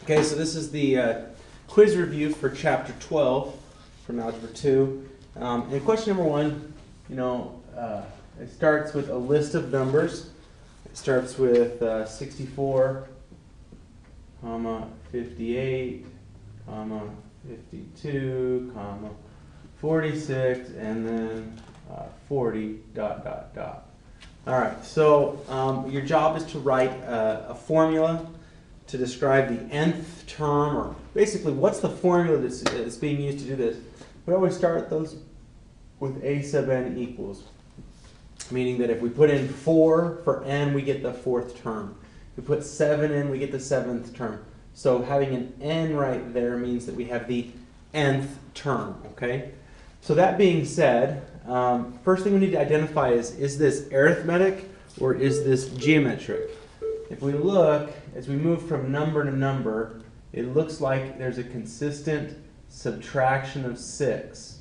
Okay, so this is the quiz review for Chapter 12 from Algebra 2. And question number 1, it starts with a list of numbers. It starts with 64, 58, 52, 46, and then 40, ... All right, so your job is to write a formula to describe the nth term, or basically what's the formula that's being used to do this. We always start those with a sub n equals, meaning that if we put in 4 for n, we get the 4th term. If we put 7 in, we get the 7th term. So having an n right there means that we have the nth term, okay? So that being said, first thing we need to identify is this arithmetic or is this geometric? If we look, as we move from number to number, it looks like there's a consistent subtraction of 6.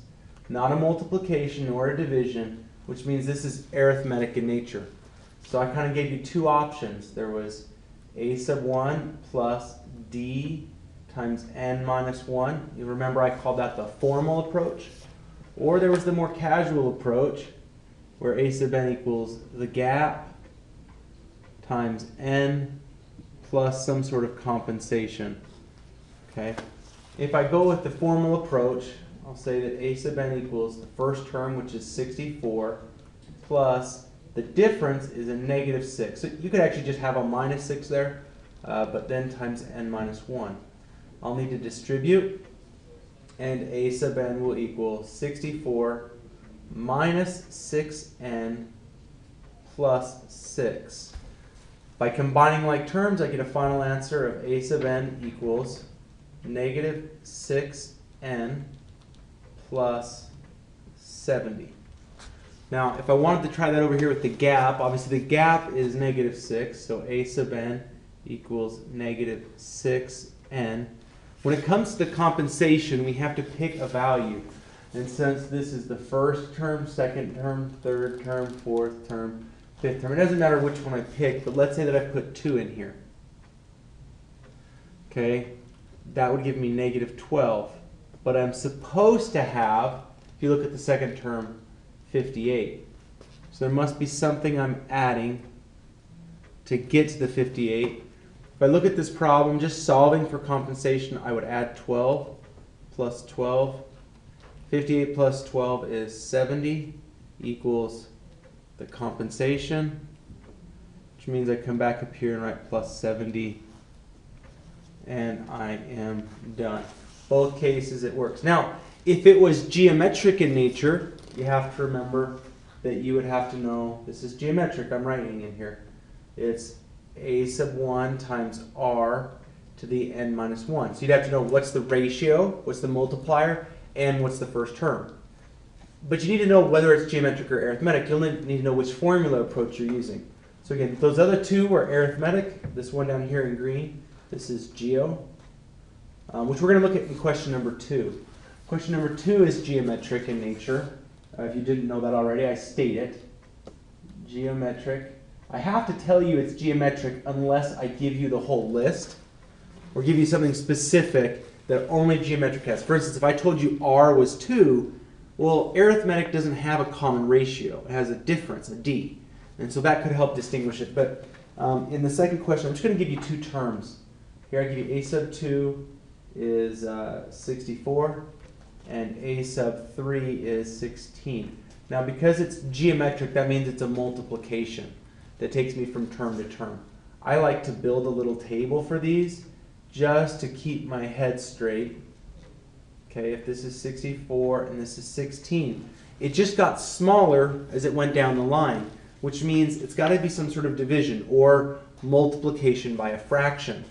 Not a multiplication or a division, which means this is arithmetic in nature. So I kind of gave you two options. There was a sub 1 plus d times n minus 1. You remember I called that the formal approach. Or there was the more casual approach, where a sub n equals the gap times n plus some sort of compensation. Okay. If I go with the formal approach, I'll say that a sub n equals the first term, which is 64, plus the difference is a negative 6. So you could actually just have a minus 6 there, but then times n minus 1. I'll need to distribute, and a sub n will equal 64 minus 6n plus 6. By combining like terms, I get a final answer of a sub n equals negative 6n plus 70. Now, if I wanted to try that over here with the gap, obviously the gap is negative 6, so a sub n equals negative 6n. When it comes to the compensation, we have to pick a value. And since this is the first term, second term, third term, fourth term, fifth term, it doesn't matter which one I pick, but let's say that I put 2 in here. Okay, that would give me negative 12. But I'm supposed to have, if you look at the second term, 58. So there must be something I'm adding to get to the 58. If I look at this problem, just solving for compensation, I would add 12 plus 12. 58 plus 12 is 70 equals the compensation, which means I come back up here and write plus 70, and I am done. Both cases it works. Now, if it was geometric in nature, you have to remember that you would have to know, this is geometric, I'm writing in here. It's a sub 1 times r to the n minus 1. So you'd have to know what's the ratio, what's the multiplier, and what's the first term. But you need to know whether it's geometric or arithmetic. You'll need to know which formula approach you're using. So again, those other two are arithmetic. This one down here in green, this is geo, which we're going to look at in question number 2. Question number 2 is geometric in nature. If you didn't know that already, I state it. Geometric. I have to tell you it's geometric unless I give you the whole list or give you something specific that only geometric has. For instance, if I told you r was 2, well, arithmetic doesn't have a common ratio. It has a difference, a d. And so that could help distinguish it. But in the second question, I'm just going to give you two terms. Here I give you a sub 2 is 64, and a sub 3 is 16. Now, because it's geometric, that means it's a multiplication that takes me from term to term. I like to build a little table for these just to keep my head straight. Okay, if this is 64 and this is 16, it just got smaller as it went down the line, which means it's got to be some sort of division or multiplication by a fraction.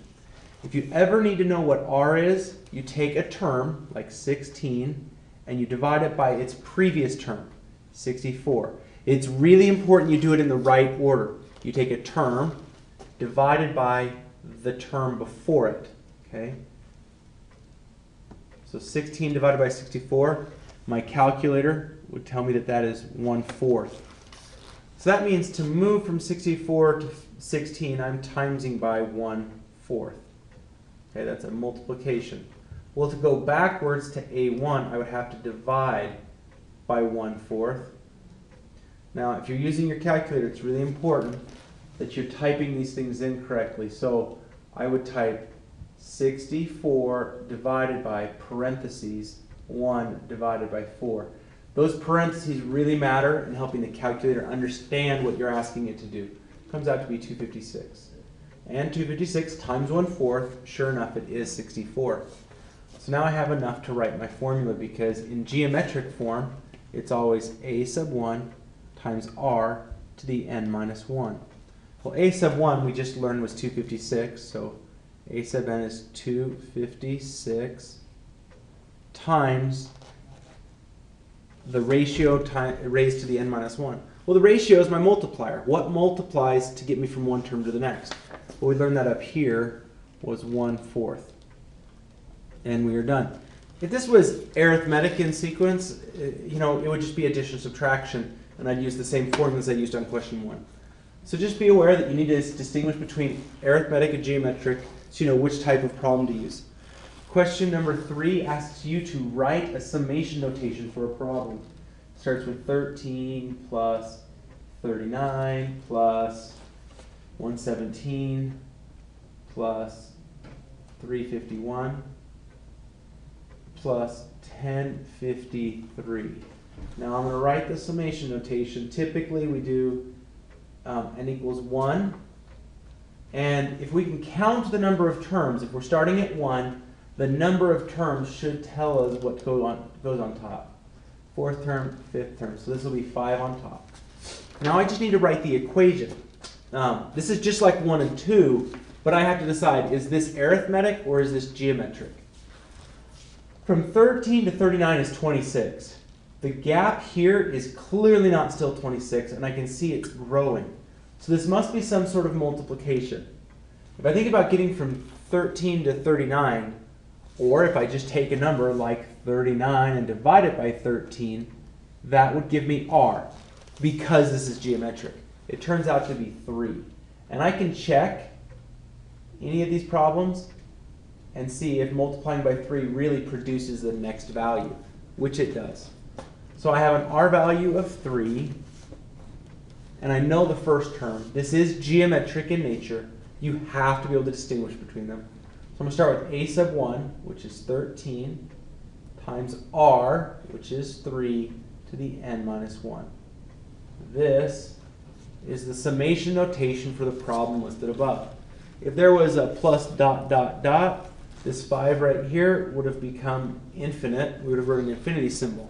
If you ever need to know what r is, you take a term like 16 and you divide it by its previous term, 64. It's really important you do it in the right order. You take a term divided by the term before it. Okay? So 16 divided by 64, my calculator would tell me that that is 1/4. So that means to move from 64 to 16, I'm timesing by 1/4. Okay, that's a multiplication. Well, to go backwards to A1, I would have to divide by 1/4. Now, if you're using your calculator, it's really important that you're typing these things in correctly. So I would type 64 divided by parentheses 1 divided by 4. Those parentheses really matter in helping the calculator understand what you're asking it to do. It comes out to be 256. And 256 times 1/4, sure enough, it is 64. So now I have enough to write my formula, because in geometric form, it's always a sub 1 times r to the n minus 1. Well, a sub 1 we just learned was 256, so a sub n is 256 times the ratio raised to the n minus 1. Well, the ratio is my multiplier. What multiplies to get me from one term to the next? Well, we learned that up here was 1/4. And we are done. If this was arithmetic in sequence, it would just be addition, subtraction, and I'd use the same formulas I used on question 1. So just be aware that you need to distinguish between arithmetic and geometric so you know which type of problem to use. Question number 3 asks you to write a summation notation for a problem. It starts with 13 plus 39 plus 117 plus 351 plus 1053. Now I'm going to write the summation notation. Typically we do n equals 1. And if we can count the number of terms, if we're starting at 1, the number of terms should tell us what goes on top. 4th term, 5th term. So this will be 5 on top. Now I just need to write the equation. This is just like 1 and 2, but I have to decide, is this arithmetic or is this geometric? From 13 to 39 is 26. The gap here is clearly not still 26, and I can see it's growing. So this must be some sort of multiplication. If I think about getting from 13 to 39, or if I just take a number like 39 and divide it by 13, that would give me r, because this is geometric. It turns out to be 3. And I can check any of these problems and see if multiplying by 3 really produces the next value, which it does. So I have an r value of 3, and I know the first term. This is geometric in nature. You have to be able to distinguish between them. So I'm going to start with a sub 1, which is 13, times r, which is 3, to the n minus 1. This is the summation notation for the problem listed above. If there was a plus dot dot dot, this 5 right here would have become infinite. We would have written an infinity symbol.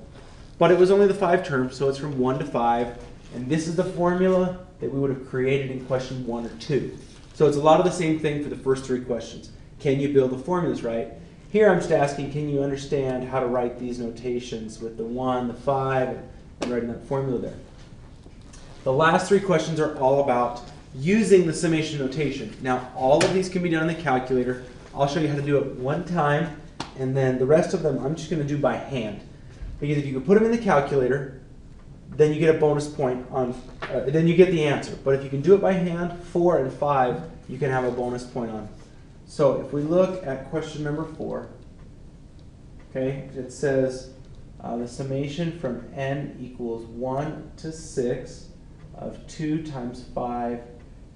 But it was only the 5 terms, so it's from 1 to 5. And this is the formula that we would have created in question 1 or 2. So it's a lot of the same thing for the first 3 questions. Can you build the formulas right? Here I'm just asking, can you understand how to write these notations with the 1, the 5, and writing that formula there? The last 3 questions are all about using the summation notation. Now, all of these can be done in the calculator. I'll show you how to do it one time, and then the rest of them I'm just going to do by hand. Because if you can put them in the calculator, then you get a bonus point on, then you get the answer. But if you can do it by hand, 4 and 5, you can have a bonus point on. So if we look at question number 4, okay, it says the summation from n equals 1 to 6 of 2 times 5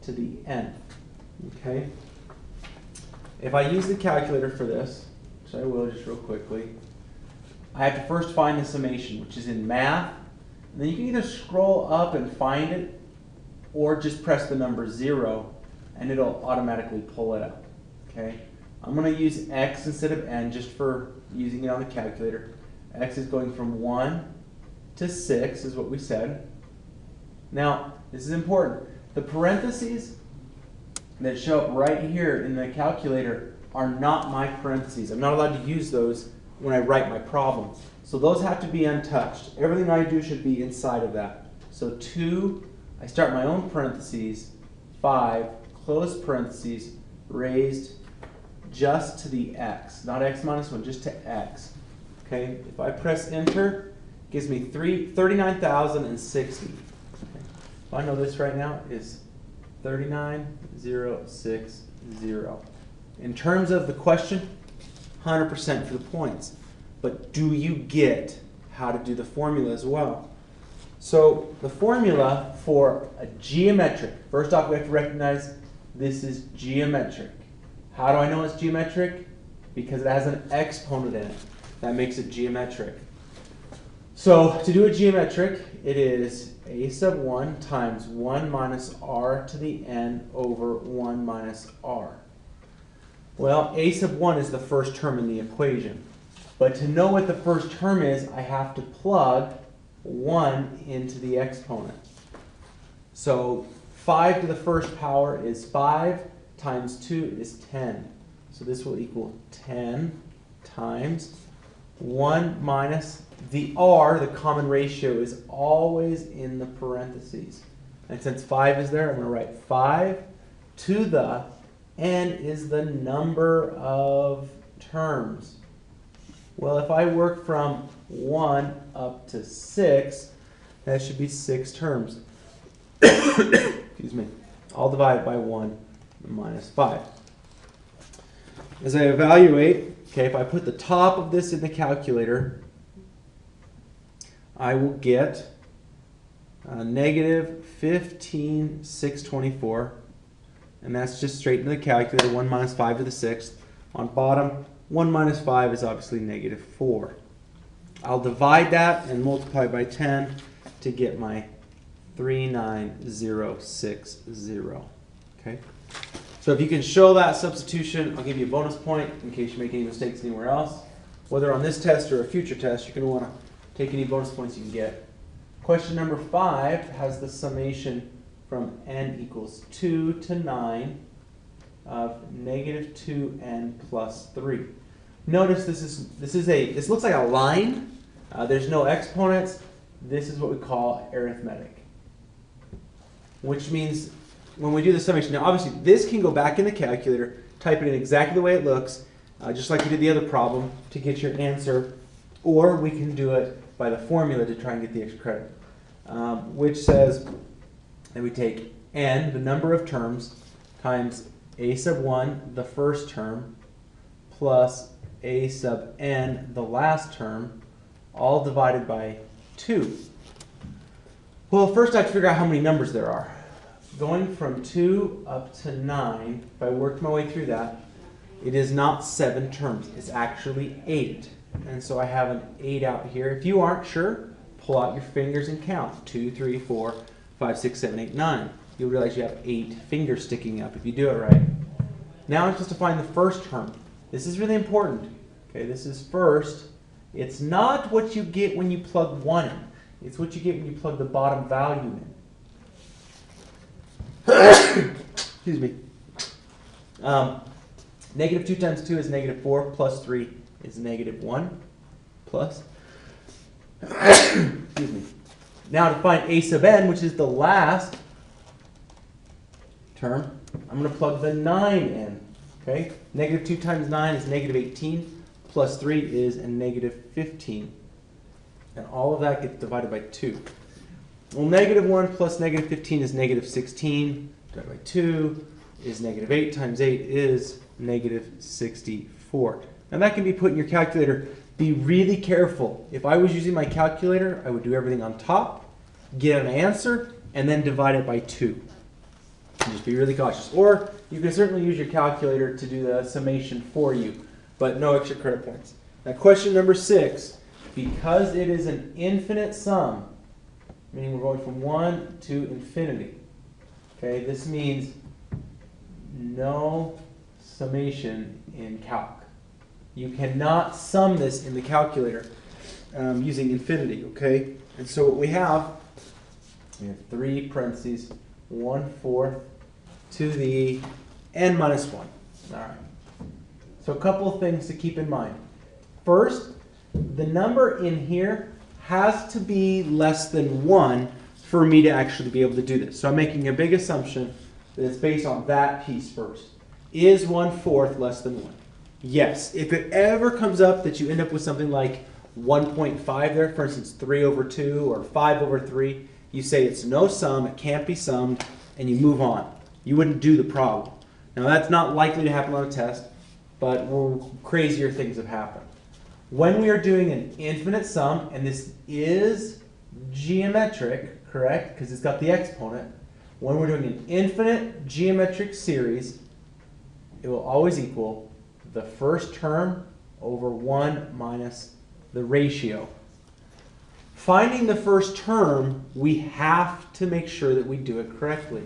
to the n. Okay. If I use the calculator for this, which I will just real quickly, I have to first find the summation, which is in math. And then you can either scroll up and find it, or just press the number 0, and it'll automatically pull it up. Okay? I'm going to use x instead of n just for using it on the calculator. X is going from 1 to 6 is what we said. Now, this is important. The parentheses that show up right here in the calculator are not my parentheses. I'm not allowed to use those when I write my problem. So those have to be untouched. Everything I do should be inside of that. So 2, I start my own parentheses, 5, close parentheses, raised just to the x. Not x minus 1, just to x. Okay, if I press enter, it gives me 39,060. Okay. If I know this right now is 39,060. in terms of the question, 100% for the points. But do you get how to do the formula as well? So the formula for a geometric, first off we have to recognize this is geometric. How do I know it's geometric? Because it has an exponent in it. That makes it geometric. So to do a geometric, it is a sub 1 times 1 minus r to the n over 1 minus r. Well, a sub 1 is the first term in the equation. But to know what the first term is, I have to plug 1 into the exponent. So 5 to the first power is 5 times 2 is 10. So this will equal 10 times 1 minus the r, the common ratio, is always in the parentheses. And since 5 is there, I'm going to write 5 to the n is the number of terms. Well, if I work from 1 up to 6, that should be 6 terms. Excuse me. I'll divide by 1 minus 5. As I evaluate, okay, if I put the top of this in the calculator, I will get negative 15,624. And that's just straight into the calculator, 1 minus 5 to the 6th. On bottom, 1 minus 5 is obviously negative 4. I'll divide that and multiply by 10 to get my 39060. Okay? So if you can show that substitution, I'll give you a bonus point in case you make any mistakes anywhere else. Whether on this test or a future test, you're going to want to take any bonus points you can get. Question number 5 has the summation from n equals 2 to 9 of negative 2n plus 3. Notice this looks like a line. There's no exponents. This is what we call arithmetic, which means when we do the summation, now obviously this can go back in the calculator, type it in exactly the way it looks, just like we did the other problem to get your answer, or we can do it by the formula to try and get the extra credit, which says that we take n, the number of terms, times a sub 1, the first term, plus a sub n, the last term, all divided by 2. Well, first I have to figure out how many numbers there are. Going from 2 up to 9, if I worked my way through that, it is not 7 terms. It's actually 8. And so I have an 8 out here. If you aren't sure, pull out your fingers and count. 2, 3, 4, 5, 6, 7, 8, 9. You'll realize you have 8 fingers sticking up if you do it right. Now I'm supposed to find the first term. This is really important. Okay, this is first. It's not what you get when you plug 1 in. It's what you get when you plug the bottom value in. Excuse me. Negative 2 times 2 is negative 4, plus 3 is negative 1, plus. Excuse me. Now to find a sub n, which is the last term, I'm going to plug the 9 in. Okay? Negative 2 times 9 is negative 18, plus 3 is a negative 15. And all of that gets divided by 2. Well, negative 1 plus negative 15 is negative 16. Divided by 2 is negative 8 times 8 is negative 64. Now that can be put in your calculator. Be really careful. If I was using my calculator, I would do everything on top, get an answer, and then divide it by 2. And just be really cautious. Or you can certainly use your calculator to do the summation for you, but no extra credit points. Now question number 6. Because it is an infinite sum, meaning we're going from 1 to infinity. Okay, this means no summation in calc. You cannot sum this in the calculator using infinity, okay? And so what we have 3 parentheses, 1/4 to the n minus 1. All right. So a couple of things to keep in mind. First, the number in here has to be less than 1 for me to actually be able to do this. So I'm making a big assumption that it's based on that piece first. Is 1/4 less than 1? Yes. If it ever comes up that you end up with something like 1.5 there, for instance 3/2 or 5/3, you say it's no sum, it can't be summed, and you move on. You wouldn't do the problem. Now that's not likely to happen on a test. but crazier things have happened. When we are doing an infinite sum, and this is geometric, correct? Because it's got the exponent. When we're doing an infinite geometric series, it will always equal the first term over 1 minus the ratio. Finding the first term, we have to make sure that we do it correctly.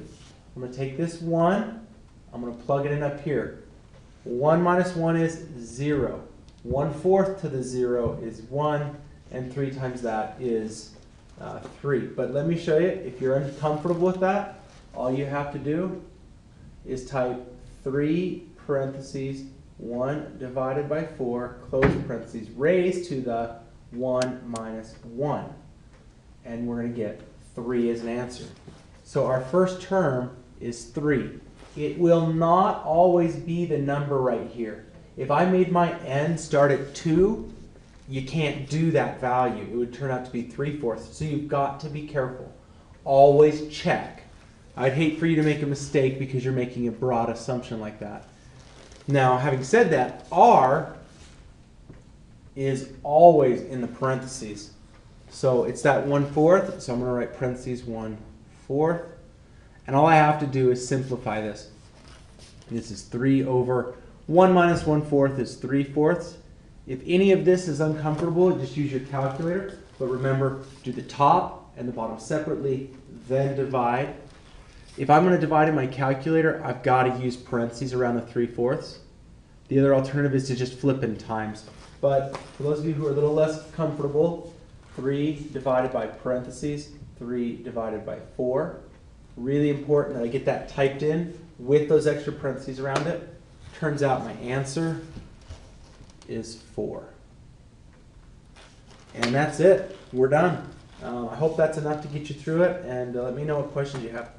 I'm going to take this 1, I'm going to plug it in up here. 1 minus 1 is 0. 1/4 to the 0 is 1, and 3 times that is 3. But let me show you, if you're uncomfortable with that, all you have to do is type 3 parentheses 1 divided by 4, close parentheses, raised to the 1 minus 1. And we're going to get 3 as an answer. So our first term is 3. It will not always be the number right here. If I made my n start at 2, you can't do that value. It would turn out to be 3/4. So you've got to be careful. Always check. I'd hate for you to make a mistake because you're making a broad assumption like that. Now, having said that, r is always in the parentheses. So it's that 1/4. So I'm going to write parentheses 1/4. And all I have to do is simplify this. This is 3 over 1 minus 1/4 is 3/4. If any of this is uncomfortable, just use your calculator. But remember, do the top and the bottom separately, then divide. If I'm going to divide in my calculator, I've got to use parentheses around the 3/4. The other alternative is to just flip in times. But for those of you who are a little less comfortable, 3 divided by parentheses, 3 divided by 4. Really important that I get that typed in with those extra parentheses around it. Turns out my answer is 4. And that's it. We're done. I hope that's enough to get you through it, and let me know what questions you have.